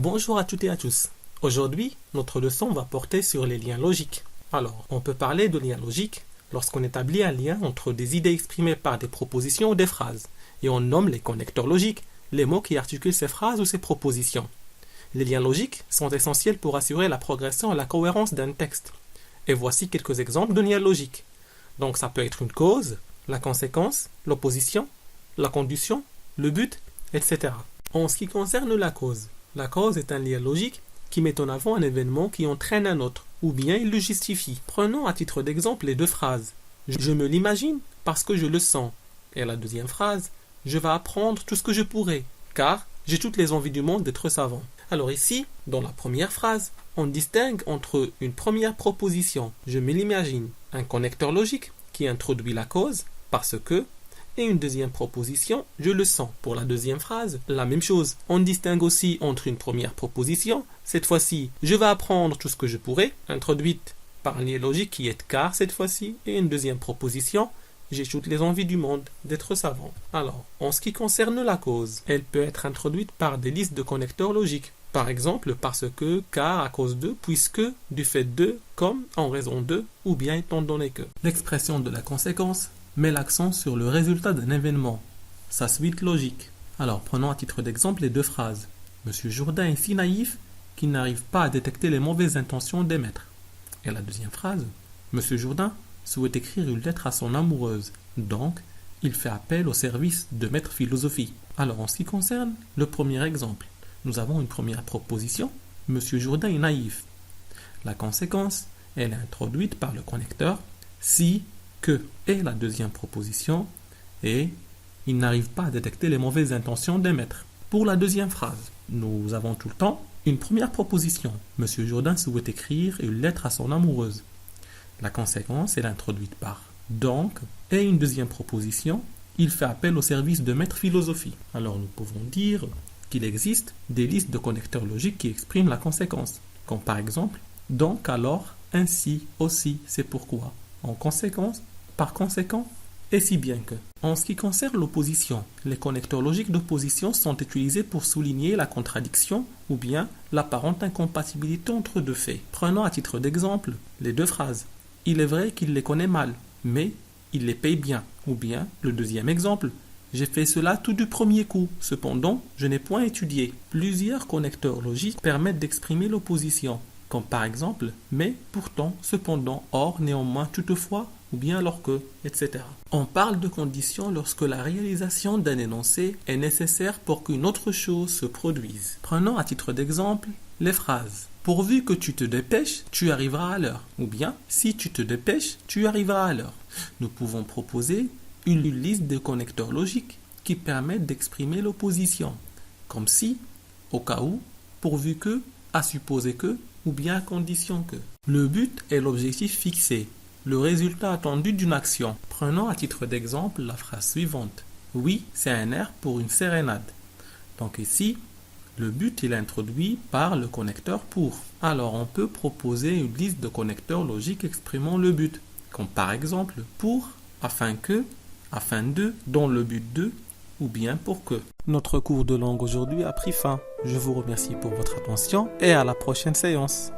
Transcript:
Bonjour à toutes et à tous. Aujourd'hui, notre leçon va porter sur les liens logiques. Alors, on peut parler de liens logiques lorsqu'on établit un lien entre des idées exprimées par des propositions ou des phrases, et on nomme les connecteurs logiques, les mots qui articulent ces phrases ou ces propositions. Les liens logiques sont essentiels pour assurer la progression et la cohérence d'un texte. Et voici quelques exemples de liens logiques. Donc ça peut être une cause, la conséquence, l'opposition, la condition, le but, etc. En ce qui concerne la cause est un lien logique qui met en avant un événement qui entraîne un autre, ou bien il le justifie. Prenons à titre d'exemple les deux phrases. Je me l'imagine parce que je le sens. Et la deuxième phrase, je vais apprendre tout ce que je pourrai, car j'ai toutes les envies du monde d'être savant. Alors ici, dans la première phrase, on distingue entre une première proposition, je me l'imagine, un connecteur logique qui introduit la cause, parce que, et une deuxième proposition, je le sens. Pour la deuxième phrase, la même chose. On distingue aussi entre une première proposition, cette fois-ci, je vais apprendre tout ce que je pourrai, introduite par un lien logique qui est car cette fois-ci, et une deuxième proposition, j'ai toutes les envies du monde d'être savant. Alors, en ce qui concerne la cause, elle peut être introduite par des listes de connecteurs logiques. Par exemple, parce que, car, à cause de, puisque, du fait de, comme, en raison de, ou bien étant donné que. L'expression de la conséquence met l'accent sur le résultat d'un événement, sa suite logique. Alors, prenons à titre d'exemple les deux phrases. Monsieur Jourdain est si naïf qu'il n'arrive pas à détecter les mauvaises intentions des maîtres. Et la deuxième phrase. Monsieur Jourdain souhaite écrire une lettre à son amoureuse. Donc, il fait appel au service de maître philosophie. Alors, en ce qui concerne le premier exemple, nous avons une première proposition. Monsieur Jourdain est naïf. La conséquence, elle est introduite par le connecteur si, que. Et la deuxième proposition est il n'arrive pas à détecter les mauvaises intentions des maîtres. Pour la deuxième phrase, nous avons tout le temps une première proposition. Monsieur Jourdain souhaite écrire une lettre à son amoureuse. La conséquence est introduite par donc et une deuxième proposition, il fait appel au service de maître philosophie. Alors nous pouvons dire qu'il existe des listes de connecteurs logiques qui expriment la conséquence, comme par exemple donc, alors, ainsi, aussi, c'est pourquoi, en conséquence, par conséquent, et si bien que. En ce qui concerne l'opposition, les connecteurs logiques d'opposition sont utilisés pour souligner la contradiction ou bien l'apparente incompatibilité entre deux faits. Prenons à titre d'exemple les deux phrases. Il est vrai qu'il les connaît mal, mais il les paye bien. Ou bien le deuxième exemple. J'ai fait cela tout du premier coup, cependant, je n'ai point étudié. Plusieurs connecteurs logiques permettent d'exprimer l'opposition, comme par exemple mais, pourtant, cependant, or, néanmoins, toutefois, ou bien alors que, etc. On parle de conditions lorsque la réalisation d'un énoncé est nécessaire pour qu'une autre chose se produise. Prenons à titre d'exemple les phrases. Pourvu que tu te dépêches, tu arriveras à l'heure. Ou bien, si tu te dépêches, tu arriveras à l'heure. Nous pouvons proposer une liste de connecteurs logiques qui permettent d'exprimer l'opposition, comme si, au cas où, pourvu que, à supposer que, ou bien à condition que. Le but est l'objectif fixé, le résultat attendu d'une action. Prenons à titre d'exemple la phrase suivante. Oui, c'est un air pour une sérénade. Donc ici, le but est introduit par le connecteur pour. Alors on peut proposer une liste de connecteurs logiques exprimant le but, comme par exemple pour, afin que, afin de, dans le but de, ou bien pour que. Notre cours de langue aujourd'hui a pris fin. Je vous remercie pour votre attention et à la prochaine séance.